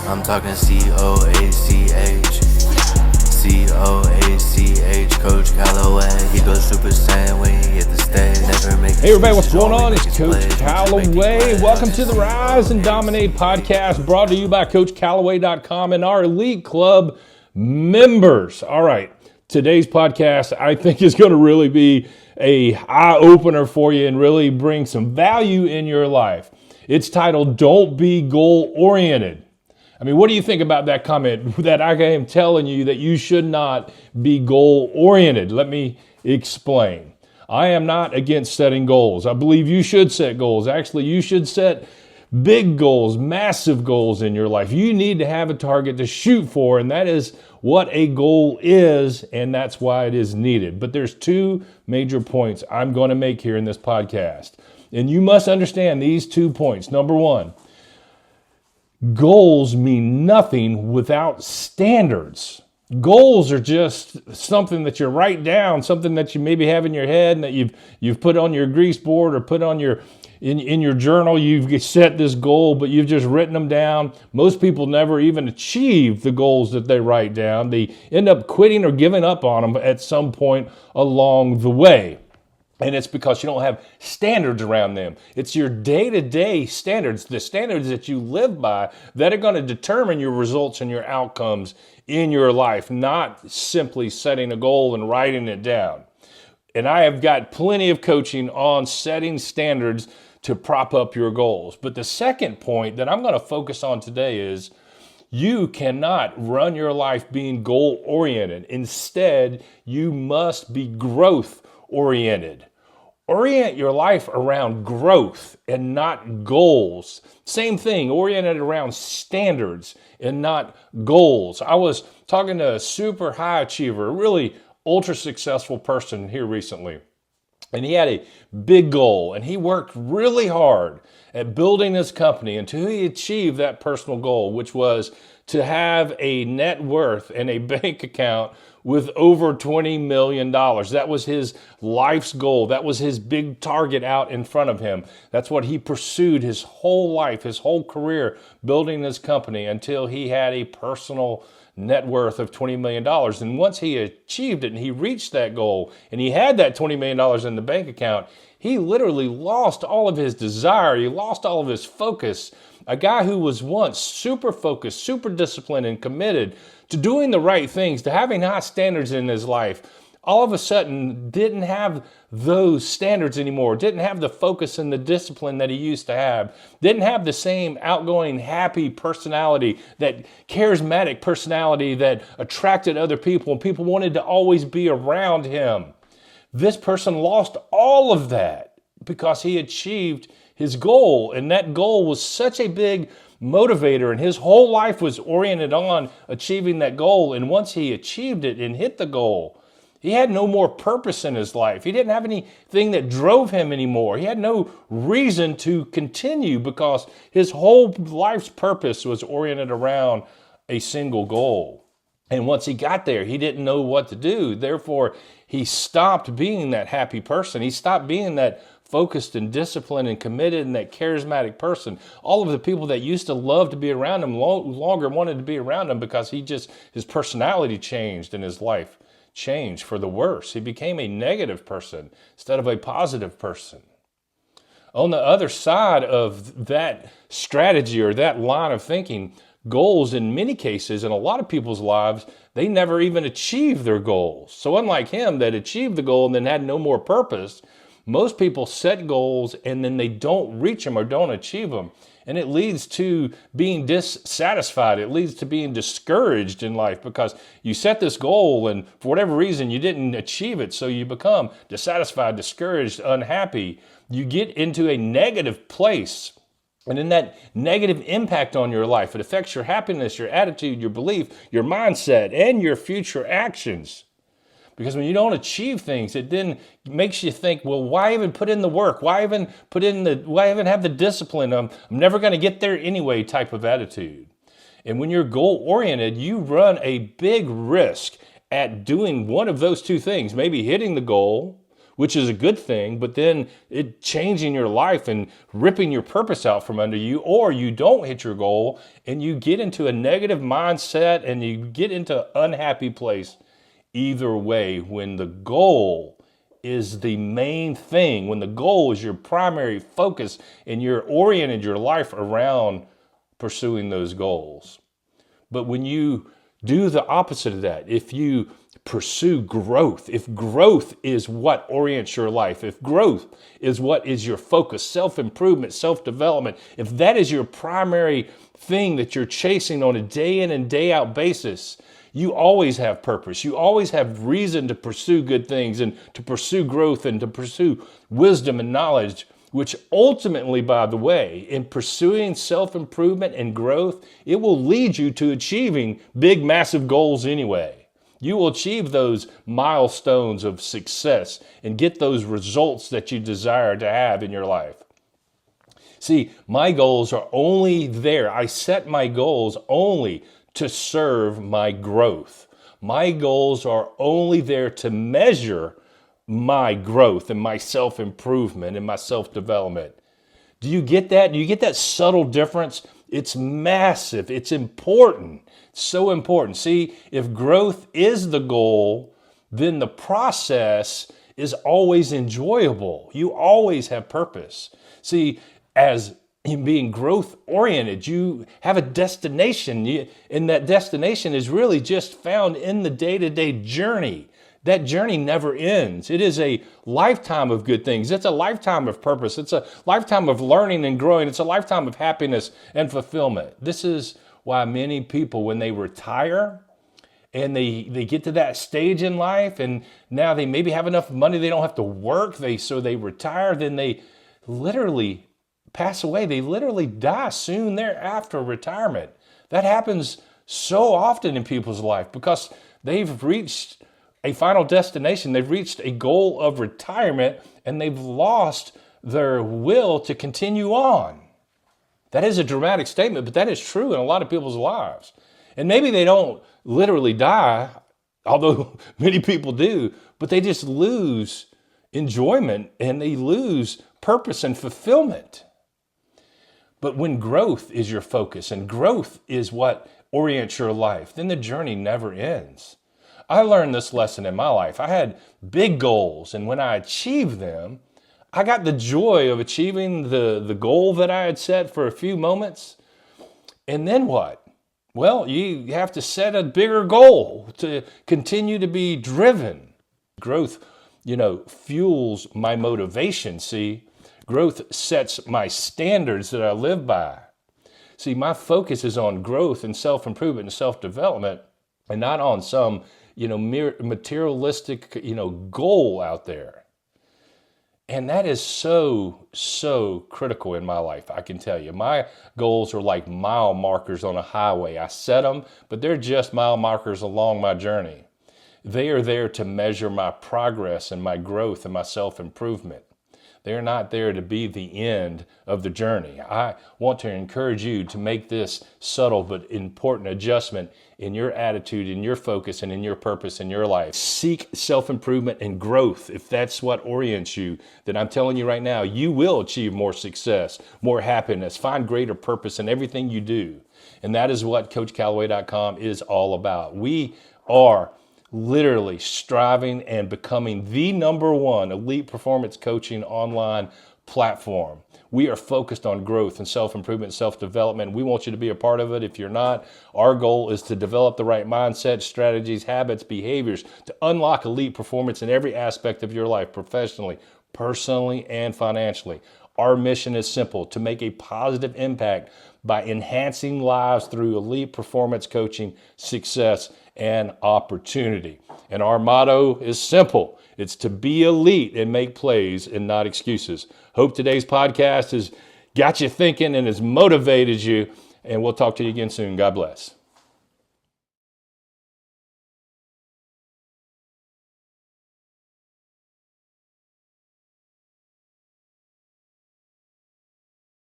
I'm talking C-O-A-C-H, Coach Calloway. He goes Super Saiyan when he hit the stage. Never make Hey everybody, what's going on? It's Coach Calloway. Welcome to the Rise and Dominate podcast, brought to you by CoachCalloway.com and our Elite Club members. All right, today's podcast I think is going to really be a eye-opener for you and really bring some value in your life. It's titled, Don't Be Goal-Oriented. I mean, what do you think about that comment that I am telling you that you should not be goal-oriented? Let me explain. I am not against setting goals. I believe you should set goals. Actually, you should set big goals, massive goals in your life. You need to have a target to shoot for, and that is what a goal is, and that's why it is needed. But there's two major points I'm going to make here in this podcast. And you must understand these 2 points. Number one, goals mean nothing without standards. Goals are just something that you write down, something that you maybe have in your head and that you've put on your grease board or put on your in your journal. You've set this goal, but you've just written them down. Most people never even achieve the goals that they write down. They end up quitting or giving up on them at some point along the way. And it's because you don't have standards around them. It's your day-to-day standards, the standards that you live by, that are going to determine your results and your outcomes in your life, not simply setting a goal and writing it down. And I have got plenty of coaching on setting standards to prop up your goals. But the second point that I'm going to focus on today is you cannot run your life being goal-oriented. Instead, you must be growth-oriented. Orient your life around growth and not goals. Same thing, oriented around standards and not goals. I was talking to a super high achiever, a really ultra successful person here recently. And he had a big goal and he worked really hard at building his company until he achieved that personal goal, which was to have a net worth and a bank account with over $20 million. That was his life's goal. That was his big target out in front of him. That's what he pursued his whole life, his whole career, building this company until he had a personal net worth of $20 million. And once he achieved it and he reached that goal and he had that $20 million in the bank account, he literally lost all of his desire. He lost all of his focus. A guy who was once super focused, super disciplined, and committed to doing the right things, to having high standards in his life, all of a sudden didn't have those standards anymore, didn't have the focus and the discipline that he used to have, didn't have the same outgoing, happy personality, that charismatic personality that attracted other people and people wanted to always be around him. This person lost all of that because he achieved his goal, and that goal was such a big motivator, and his whole life was oriented on achieving that goal. And once he achieved it and hit the goal, he had no more purpose in his life. He didn't have anything that drove him anymore. He had no reason to continue because his whole life's purpose was oriented around a single goal. And once he got there, he didn't know what to do. Therefore, he stopped being that happy person. He stopped being that focused and disciplined and committed and that charismatic person. All of the people that used to love to be around him longer wanted to be around him because his personality changed and his life changed for the worse. He became a negative person instead of a positive person. On the other side of that strategy or that line of thinking, goals in many cases, in a lot of people's lives, they never even achieve their goals. So unlike him that achieved the goal and then had no more purpose, most people set goals and then they don't reach them or don't achieve them. And it leads to being dissatisfied. It leads to being discouraged in life because you set this goal and for whatever reason you didn't achieve it. So you become dissatisfied, discouraged, unhappy. You get into a negative place. And in that negative impact on your life, it affects your happiness, your attitude, your belief, your mindset, and your future actions. Because when you don't achieve things, it then makes you think, well, why even put in the work? Why even have the discipline? I'm never going to get there anyway type of attitude. And when you're goal-oriented, you run a big risk at doing one of those two things, maybe hitting the goal which is a good thing, but then it changing your life and ripping your purpose out from under you, or you don't hit your goal and you get into a negative mindset and you get into an unhappy place. Either way, when the goal is the main thing, when the goal is your primary focus and you're oriented your life around pursuing those goals. But when you do the opposite of that, if you pursue growth, if growth is what orients your life, if growth is what is your focus, self-improvement, self-development, if that is your primary thing that you're chasing on a day in and day out basis, you always have purpose. You always have reason to pursue good things and to pursue growth and to pursue wisdom and knowledge, which ultimately, by the way, in pursuing self-improvement and growth, it will lead you to achieving big, massive goals anyway. You will achieve those milestones of success and get those results that you desire to have in your life. See, my goals are only there. I set my goals only to serve my growth. My goals are only there to measure my growth and my self-improvement and my self-development. Do you get that? Do you get that subtle difference? It's massive. It's important. It's so important. See, if growth is the goal, then the process is always enjoyable. You always have purpose. See, as in being growth oriented, you have a destination, and that destination is really just found in the day-to-day journey. That journey never ends. It is a lifetime of good things. It's a lifetime of purpose. It's a lifetime of learning and growing. It's a lifetime of happiness and fulfillment. This is why many people, when they retire and they get to that stage in life, and now they maybe have enough money, they don't have to work, so they retire, then they literally pass away. They literally die soon thereafter retirement. That happens so often in people's life because they've reached a final destination. They've reached a goal of retirement and they've lost their will to continue on. That is a dramatic statement, but that is true in a lot of people's lives. And maybe they don't literally die, although many people do, but they just lose enjoyment and they lose purpose and fulfillment. But when growth is your focus and growth is what orients your life, then the journey never ends. I learned this lesson in my life. I had big goals, and when I achieved them, I got the joy of achieving the goal that I had set for a few moments. And then what? Well, you have to set a bigger goal to continue to be driven. Growth, fuels my motivation, see? Growth sets my standards that I live by. See, my focus is on growth and self-improvement and self-development and not on some, mere materialistic, goal out there. And that is so, so critical in my life, I can tell you. My goals are like mile markers on a highway. I set them, but they're just mile markers along my journey. They are there to measure my progress and my growth and my self-improvement. They're not there to be the end of the journey. I want to encourage you to make this subtle but important adjustment in your attitude, in your focus, and in your purpose in your life. Seek self-improvement and growth. If that's what orients you, then I'm telling you right now, you will achieve more success, more happiness, find greater purpose in everything you do. And that is what CoachCalloway.com is all about. We are literally striving and becoming the #1 elite performance coaching online platform. We are focused on growth and self-improvement, self-development. We want you to be a part of it. If you're not, our goal is to develop the right mindset, strategies, habits, behaviors to unlock elite performance in every aspect of your life, professionally, personally, and financially. Our mission is simple: to make a positive impact by enhancing lives through elite performance coaching, success, and opportunity. And our motto is simple. It's to be elite and make plays and not excuses. Hope today's podcast has got you thinking and has motivated you. And we'll talk to you again soon. God bless.